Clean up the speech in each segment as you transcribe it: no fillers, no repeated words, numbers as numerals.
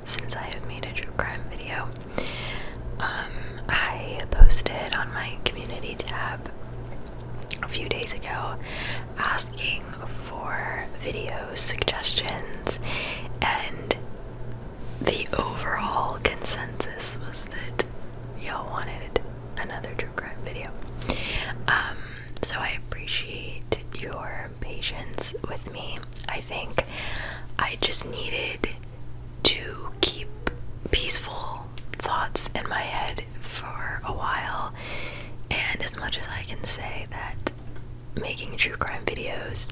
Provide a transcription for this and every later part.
since I have made a true crime video. I posted on my community tab a few days ago asking for video suggestions, and the overall consensus was that y'all wanted another true crime video. So I appreciate your patience with me. I think I just needed to keep peaceful thoughts in my head for a while, and as much as I can say that making true crime videos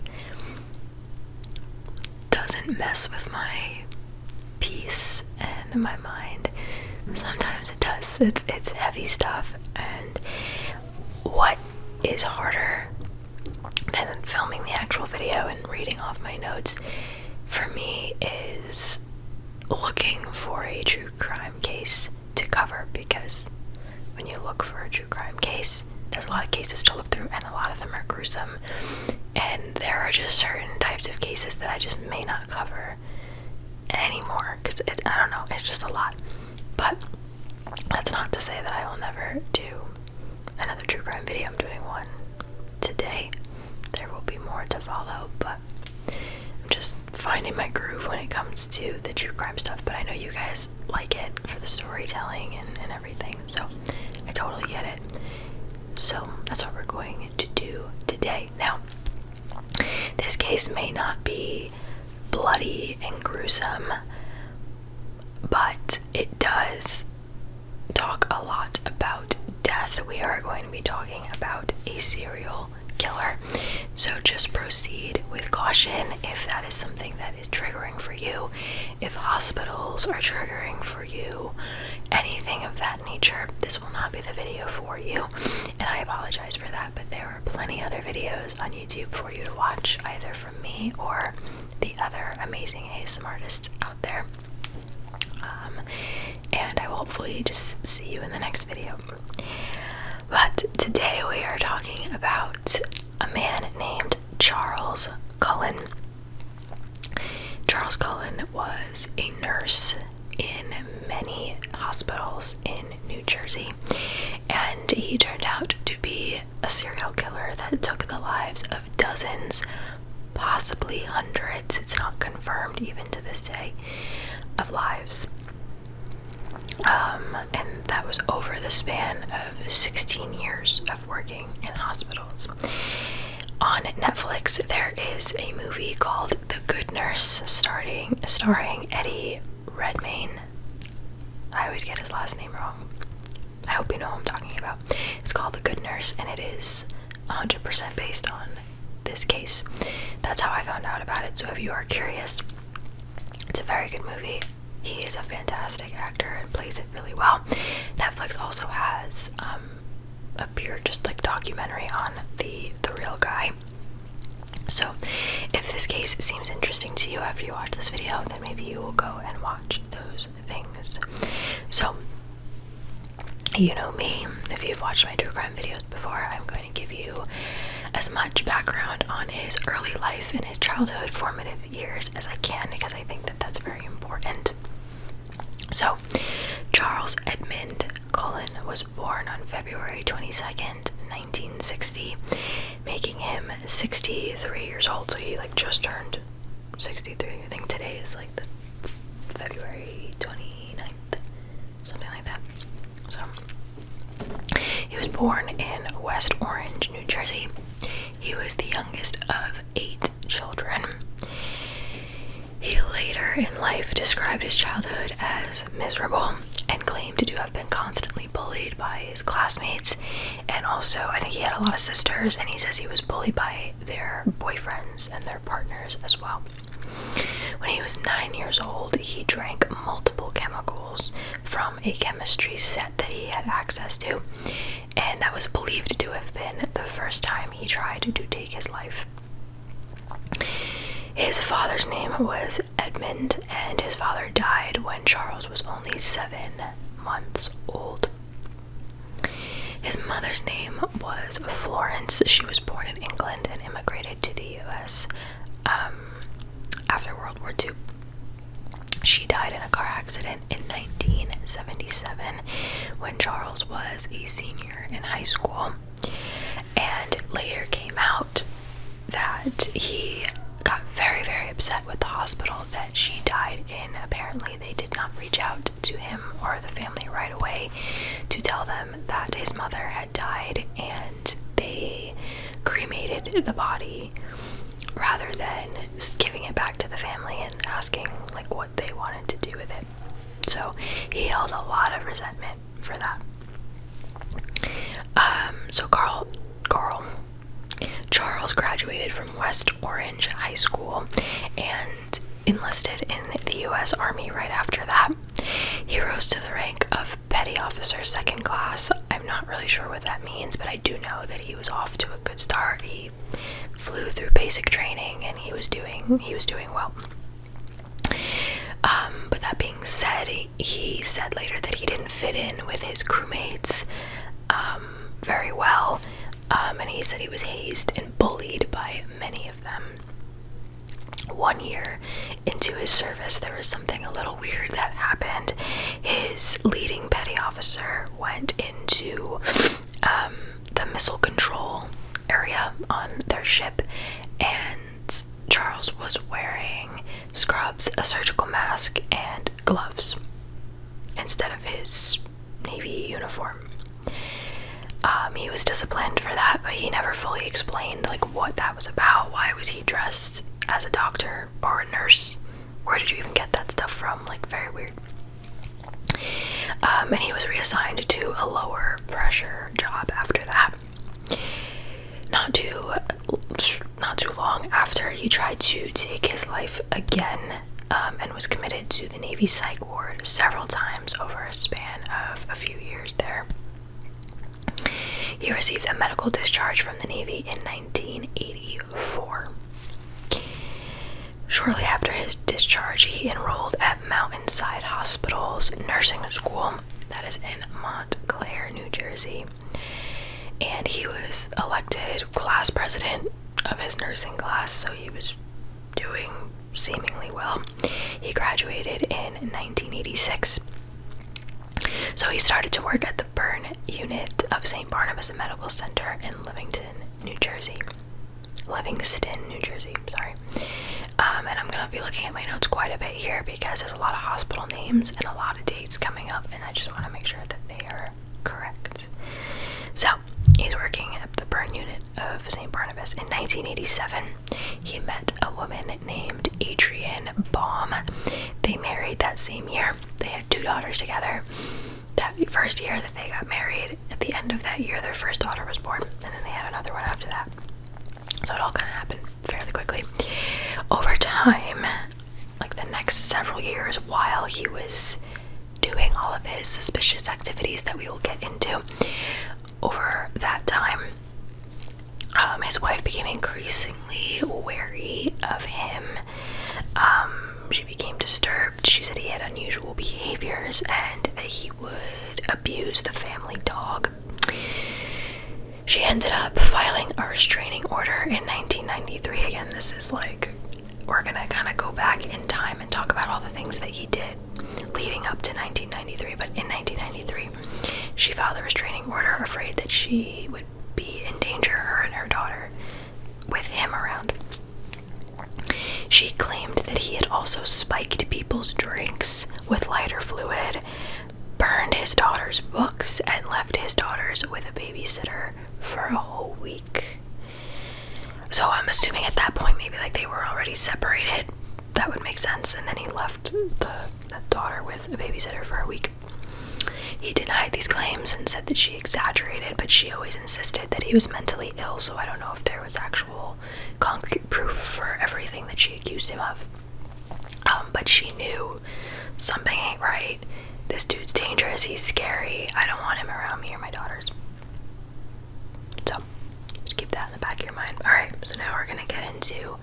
doesn't mess with my peace and my mind, sometimes it does. It's heavy stuff, and what is harder than filming the actual video and reading off my notes for me is looking for a true crime case to cover, because when you look for a true crime case, there's a lot of cases to look through, and a lot of them are gruesome, and there are just certain types of cases that I just may not cover anymore, because I don't know, it's just a lot. But that's not to say that I will never do another true crime video. I'm doing one today. There will be more to follow, but I'm just finding my groove when it comes to the true crime stuff. But I know you guys like it for the storytelling and everything, so I totally get it. So that's what we're going to do today. Now, this case may not be bloody and gruesome, but it does talk a lot about death. We are going to be talking about a serial killer, so just proceed with caution if that is something that is triggering for you. If hospitals are triggering for you, anything of that nature, this will not be the video for you, and I apologize for that, but there are plenty other videos on YouTube for you to watch, either from me or the other amazing ASMR artists out there. And I will hopefully just see you in the next video. But today we are talking about a man named Charles Cullen. Charles Cullen was a nurse in many hospitals in New Jersey, and he turned out to be a serial killer that took the lives of dozens, possibly hundreds, it's not confirmed even to this day, of lives. And that was over the span of 16 years of working in hospitals. On Netflix, there is a movie called The Good Nurse, starring Eddie Redmayne. I always get his last name wrong. I hope you know what I'm talking about. It's called The Good Nurse, and it is 100% based on this case. That's how I found out about it, so if you are curious, it's a very good movie. He is a fantastic actor and plays it really well. Netflix also has a pure just like documentary on the real guy. So if this case seems interesting to you after you watch this video, then maybe you will go and watch those things. So you know me, if you've watched my true crime videos before, I'm going to give you as much background on his early life and his childhood formative years as I can, because I think that that's very important. So, Charles Edmund Cullen was born on February 22nd, 1960, making him 63 years old. So he just turned 63. I think today is the February 29th, something like that. So, he was born in West Orange, New Jersey. He was the youngest of 8 children. He later in life described his childhood as miserable and claimed to have been constantly bullied by his classmates, and also I think he had a lot of sisters, and he says he was bullied by their boyfriends and their partners as well. When he was 9 years old, he drank multiple chemicals from a chemistry set that he had access to, and that was believed to have been the first time he tried to take his life. His father's name was Edmund, and his father died when Charles was only 7 months old. His mother's name was Florence. She was born in England and immigrated to the U.S. After World War II. She died in a car accident in 1977 when Charles was a senior in high school, and later came out that he got very, very upset with the hospital that she died in. Apparently, they did not reach out to him or the family right away to tell them that his mother had died, and they cremated the body rather than giving it back to the family and asking like what they wanted to do with it. So he held a lot of resentment for that. So Charles graduated from West Orange High School and enlisted in the U.S. Army right after that. He rose to the rank of Petty Officer Second Class. I'm not really sure what that means, but I do know that he was off to a good start. He flew through basic training and he was doing well. But that being said, he said later that he didn't fit in with his crewmates very well, and he said he was hazed and bullied by many of them. 1 year into his service, there was something a little weird that happened. His leading petty officer went into the missile control area on their ship, and Charles was wearing scrubs, a surgical mask, and gloves instead of his Navy uniform. He was disciplined for that, but he never fully explained like what that was about. Why was he dressed as a doctor or a nurse? Where did you even get that stuff from? Like, very weird. And he was reassigned to a lower pressure job after that. Not too long after, he tried to take his life again, and was committed to the Navy psych ward several times over a span of a few years there. He received a medical discharge from the Navy in 1984. Shortly after his discharge, he enrolled at Mountainside Hospital's nursing school that is in Montclair, New Jersey. And he was elected class president of his nursing class, so he was doing seemingly well. He graduated in 1986. So he started to work at the burn unit of St. Barnabas Medical Center in Livingston, New Jersey. And I'm going to be looking at my notes quite a bit here because there's a lot of hospital names and a lot of dates coming up, and I just want to make sure that they are correct. So, he's working at the burn unit of St. Barnabas. In 1987, he met a woman named Adrienne Baum. They married that same year. They had 2 daughters together. That first year that they got married, at the end of that year, their first daughter was born, and then they had another one after that. So it all kind of happened fairly quickly. Over time, like the next several years, while he was doing all of his suspicious activities that we will get into, over that time, his wife became increasingly wary of him. She became disturbed. She said he had unusual behaviors and that he would abuse the family dog. She ended up filing a restraining order in 1993. Again, this is like, we're gonna kind of go back in time and talk about all the things that he did leading up to 1993. But in 1993, she filed a restraining order, afraid that she would be in danger, her and her daughter, with him around. She claimed that he had also spiked people's drinks with lighter fluid, burned his daughter's books, and left his daughters with a babysitter for a whole week. So I'm assuming at that point maybe like they were already separated. That would make sense. And then he left the daughter with a babysitter for a week. He denied these claims and said that she exaggerated, but she always insisted that he was mentally ill, so I don't know if there was actual concrete proof for everything that she accused him of. But she knew something ain't right. This dude's dangerous, he's scary, I don't want him around me or my daughters. So, just keep that in the back of your mind. Alright, so now we're gonna get into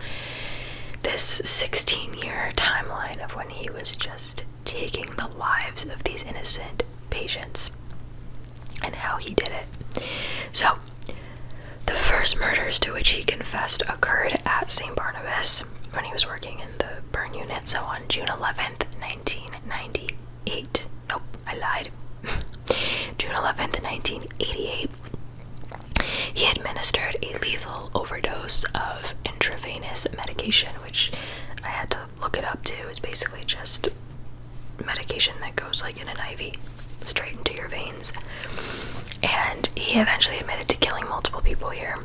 this 16-year timeline of when he was just taking the lives of these innocent patients and how he did it. So, the first murders to which he confessed occurred at St. Barnabas when he was working in the burn unit. So on June 11th, 1993, died. June 11th, 1988, he administered a lethal overdose of intravenous medication, which I had to look it up too. It's basically just medication that goes like in an IV straight into your veins. And he eventually admitted to killing multiple people here,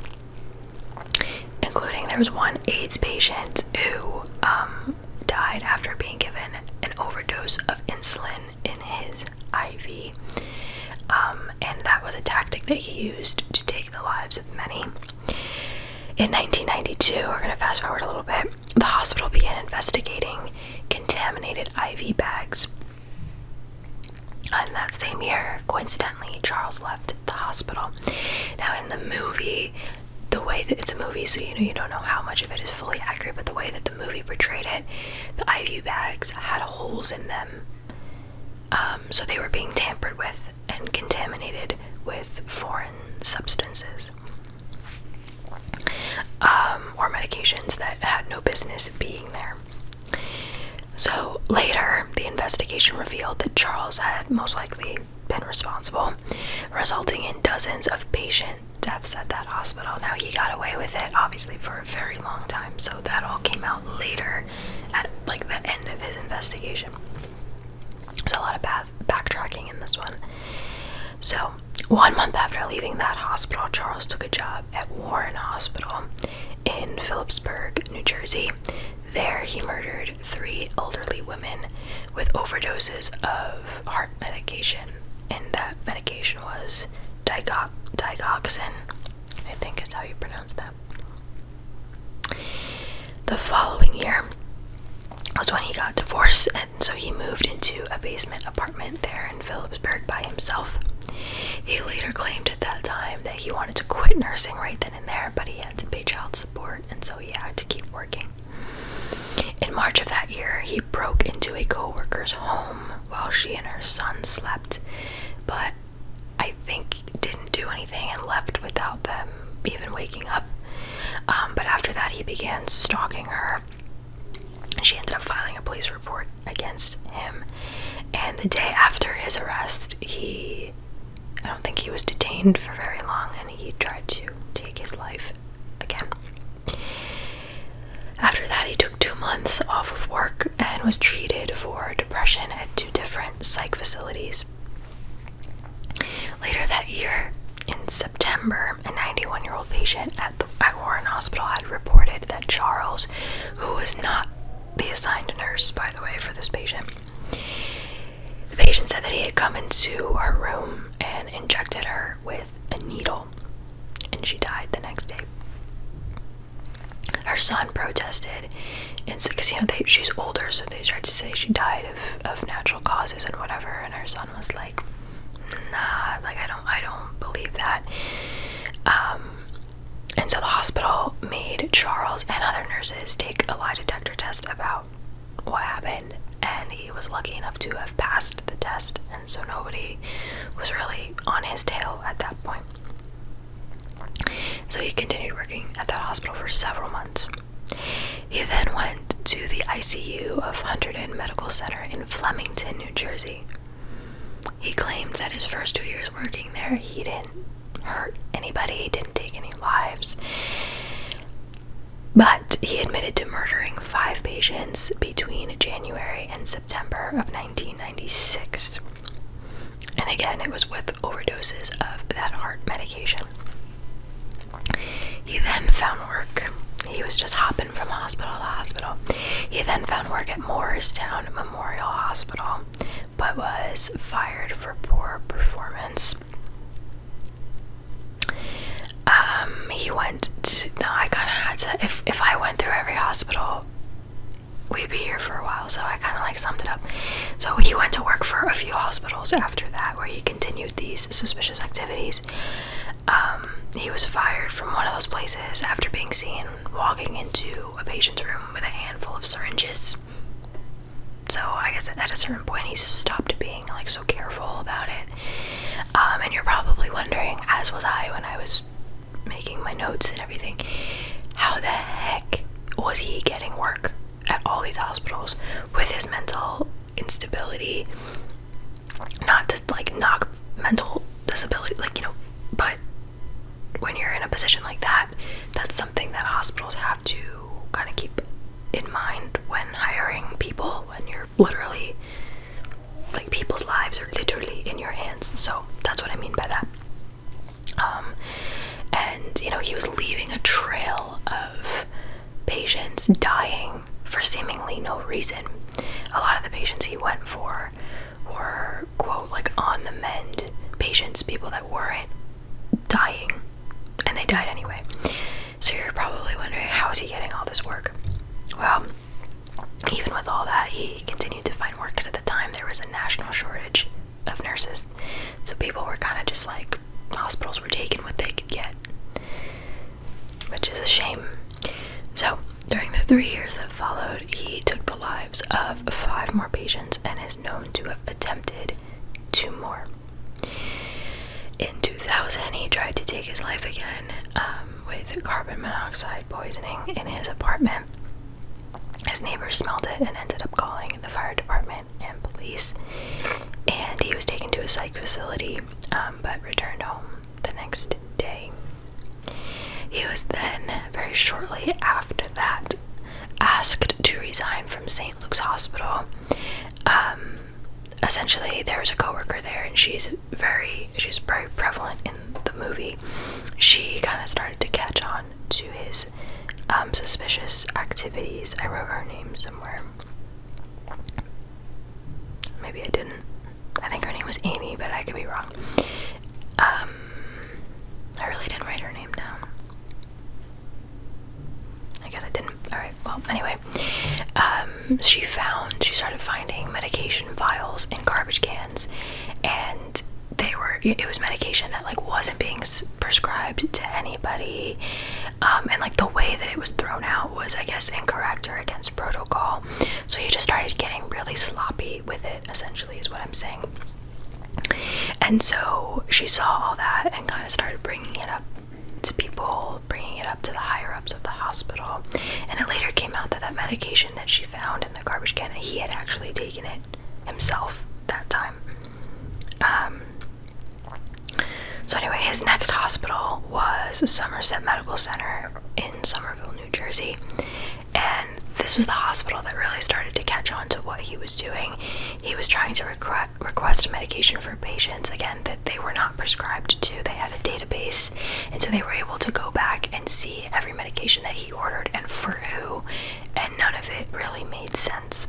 including there was one AIDS patient who died after being given an overdose of insulin in his IV. And that was a tactic that he used to take the lives of many. In 1992, we're going to fast forward a little bit, the hospital began investigating contaminated IV bags. And that same year, coincidentally, Charles left the hospital. Now in the movie, the way that it's a movie, so you don't know how much of it is fully accurate, but the way that the movie portrayed it, the IV bags had holes in them. So they were being tampered with and contaminated with foreign substances. Or medications that had no business being there. So later, the investigation revealed that Charles had most likely been responsible, resulting in dozens of patient deaths at that hospital. Now, he got away with it, obviously, for a very long time, so that all came out later at, like, the end of his investigation. There's a lot of backtracking in this one. So, 1 month after leaving that hospital, Charles took a job at Warren Hospital in Phillipsburg, New Jersey. There, he murdered 3 elderly women with overdoses of heart medication, and that medication was 𝓢𝓸𝓬𝓲𝓪, I think is how you pronounce that. The following year was when he got divorced, and so he moved into a basement apartment there in Phillipsburg by himself. He later claimed at that time that he wanted to quit nursing right then and there, but he had to pay child support, and so he had to keep working. In March of that year, he broke into a co-worker's home while she and her son slept, but I think didn't do anything and left without them even waking up. But after that, he began stalking her, and she ended up filing a police report against him. And the day after his arrest, I don't think he was detained for very long, and he tried to take his life again. After that, he took 2 months off of work and was treated for depression at 2 different psych facilities. Later that year, in September, a 91-year-old patient at Warren Hospital had reported that Charles, who was not the assigned nurse, by the way, for this patient, the patient said that he had come into her room and injected her with a needle, and she died the next day. Her son protested, because she's older, so they tried to say she died of natural causes and whatever, and her son was like, nah, like I don't believe that. And so the hospital made Charles and other nurses take a lie detector test about what happened, and he was lucky enough to have passed the test, and so nobody was really on his tail at that point. So he continued working at that hospital for several months. He then went to the ICU of 𝓢𝓸𝓬𝓬𝓲𝓪 Medical Center in Flemington, New Jersey. He claimed that his first 2 years working there, he didn't hurt anybody, didn't take any lives. But he admitted to murdering 5 patients between January and September of 1996. And again, it was with overdoses of that heart medication. He then found work. He was just hopping from hospital to hospital. He then found work at Morristown Memorial Hospital, but was fired for poor performance. He went to, no, I kind of had to, if I went through every hospital, we'd be here for a while, so I kind of like summed it up. So he went to work for a few hospitals after that, where he continued these suspicious activities. He was fired from one of those places after being seen walking into a patient's room with a handful of syringes. So I guess at a certain point he stopped being like so careful about it. And you're probably wondering, as was I when I was making my notes and everything, how the heck was he getting work at all these hospitals with his mental instability not to like knock mental disability, like, you know, but when you're in a position like that, that's something that hospitals have to kind of keep in mind when hiring people, when you're literally, like, people's lives are literally in your hands. So that's what I mean by that. And, you know, he was leaving a trail of patients dying for seemingly no reason. A lot of the patients he went for were, quote, like, on the mend patients, people that weren't dying, and they died anyway. So you're probably wondering, how is he getting all this work? Well, even with all that, he continued to find work, because at the time there was a national shortage of nurses. So people were kind of just like, hospitals were taking what they could get, which is a shame. So during the 3 years that followed, he took the lives of 5 more patients and is known to have attempted 2 more. In 2000, he tried to take his life again with carbon monoxide poisoning in his apartment. His neighbors smelled it and ended up calling the fire department and police, and he was taken to a psych facility, but returned home the next day. He was then, very shortly after that, asked to resign from St. Luke's Hospital. Essentially, there was a coworker there, and she's very prevalent in the movie. She kind of started to catch on to his suspicious activities. I wrote her name somewhere. Maybe I didn't. I think her name was Amy, but I could be wrong. I really didn't write her name down. I guess I didn't. Alright, well, anyway. She started finding medication vials in garbage cans, and it was medication that, like, wasn't being prescribed to anybody, and, like, the way that it was thrown out was, I guess, incorrect or against protocol. So he just started getting really sloppy with it, essentially, is what I'm saying. And so she saw all that and kind of started bringing it up to people, bringing it up to the higher ups of the hospital. And it later came out that that medication that she found in the garbage can, he had actually taken it himself that time. So anyway, his next hospital was Somerset Medical Center in Somerville, New Jersey. And this was the hospital that really started to catch on to what he was doing. He was trying to request medication for patients, again, that they were not prescribed to. They had a database, and so they were able to go back and see every medication that he ordered and for who, and none of it really made sense.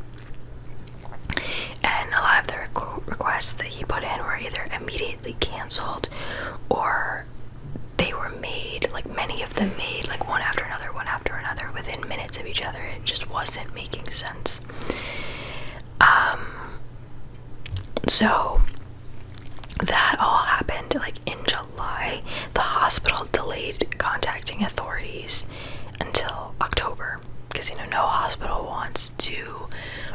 And a lot of the requests that he put in were either immediately canceled, or they were made, like, many of them made, like, one after another within minutes of each other. It just wasn't making sense. So that all happened, like, in July. The hospital delayed contacting authorities until October, because, you know, no hospital wants to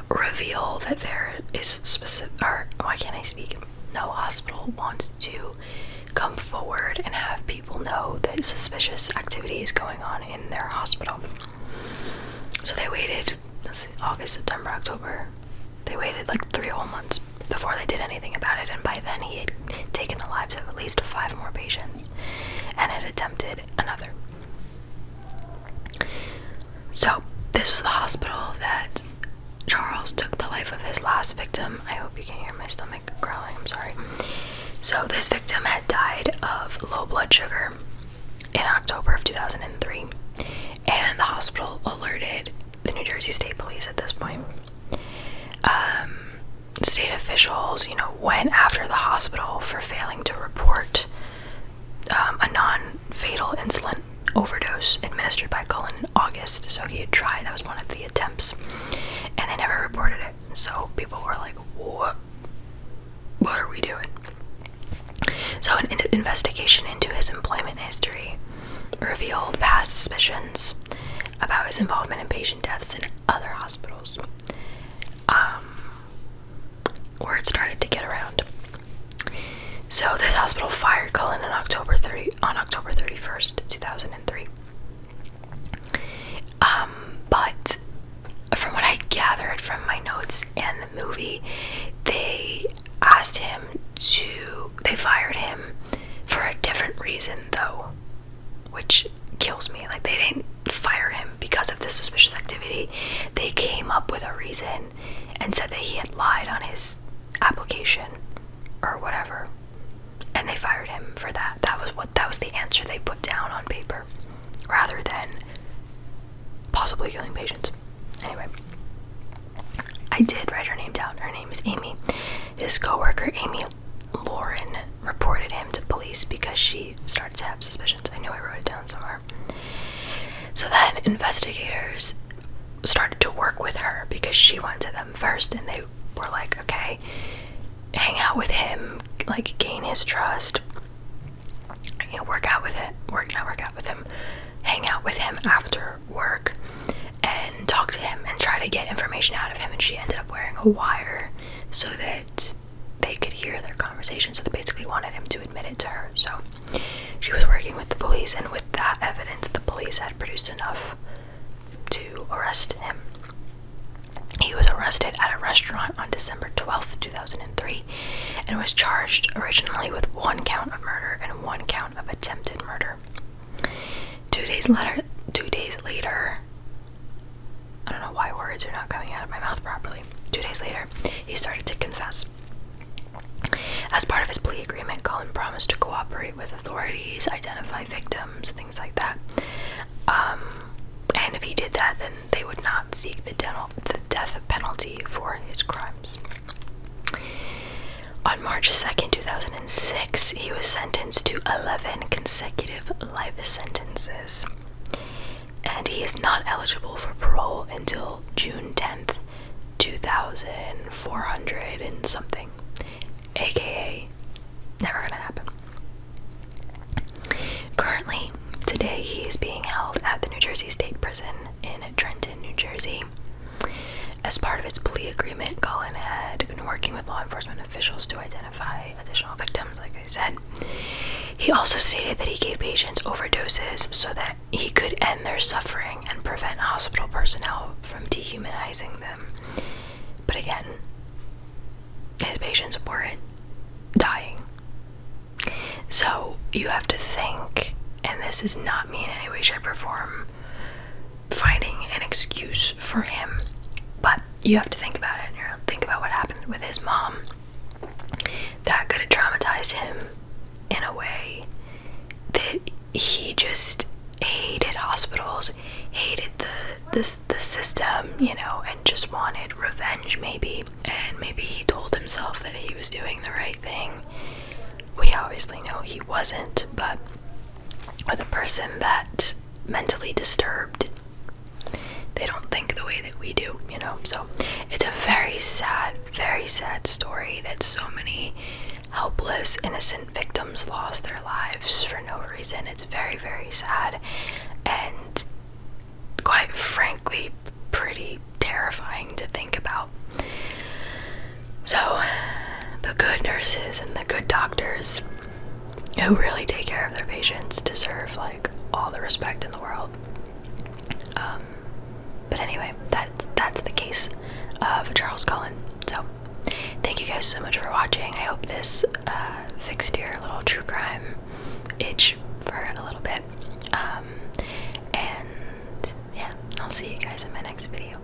reveal that there is specific, or why can't I speak? No hospital wants to come forward and have people know that suspicious activity is going on in their hospital. So they waited, August, September, October. They waited like 3 whole months before they did anything about it, and by then he had taken the lives of at least 5 more patients and had attempted another. So this was the hospital that Charles took the life of his last victim. I hope you can hear my stomach growling, I'm sorry. So this victim had died of low blood sugar in October of 2003, and the hospital alerted the New Jersey State Police at this point. State officials, you know, went after the hospital for failing to report a non-fatal insulin overdose administered by Cullen in August. So he had tried, that was one of the attempts, and they never reported it. So people were like, what are we doing? So an investigation into his employment history revealed past suspicions about his involvement in patient deaths in other hospitals. Word started to get around. So this hospital fired Cullen on October 31st, 2003. But from what I gathered from my notes and the movie, they asked him reason though, which kills me. Like, they didn't fire him because of this suspicious activity. They came up with a reason and said that he had lied on his application or whatever, and they fired him for that. That was the answer they put down on paper, rather than possibly killing patients. Anyway, I did write her name down. Her name is Amy. His coworker, Amy Lauren, reported him to police because she started to have suspicions. I knew I wrote it down somewhere. So then investigators started to work with her because she went to them first, and they were like, okay, hang out with him, like, gain his trust, you know, hang out with him after work and talk to him and try to get information out of him. And she ended up wearing a wire so that they could hear their conversation. So they basically wanted him to admit it to her. So she was working with the police, and with that evidence, the police had produced enough to arrest him. He was arrested at a restaurant on December 12th, 2003, and was charged originally with 1 count of murder and 1 count of attempted murder. 2 days later, I don't know why words are not coming out of my mouth properly. 2 days later, he started to confess. As part of his plea agreement, Cullen promised to cooperate with authorities, identify victims, things like that. And if he did that, then they would not seek the death penalty for his crimes. On March 2nd, 2006, he was sentenced to 11 consecutive life sentences. And he is not eligible for parole until June 10th, 2400 and something. AKA, never gonna happen. Currently, today, he is being held at the New Jersey State Prison in Trenton, New Jersey. As part of his plea agreement, Cullen had been working with law enforcement officials to identify additional victims, like I said. He also stated that he gave patients overdoses so that he could end their suffering and prevent hospital personnel from dehumanizing them. But again, his patients weren't dying. So you have to think, and this is not me in any way, shape, or form finding an excuse for him, but you have to think about it. You know, think about what happened with his mom. That could have traumatized him in a way that he just hated hospitals, hated the system, you know, and just wanted revenge, maybe. And maybe he told himself that he was doing the right thing. We obviously know he wasn't, but with a person that mentally disturbed, they don't think the way that we do, you know. So it's a very sad story that so many helpless, innocent victims lost their lives for no reason. It's very, very sad, and quite frankly, pretty terrifying to think about. So the good nurses and the good doctors who really take care of their patients deserve, like, all the respect in the world. But anyway, that's the case of Charles Cullen. So thank you guys so much for watching. I hope this fixed your little true crime itch for a little bit. And yeah, I'll see you guys in my next video.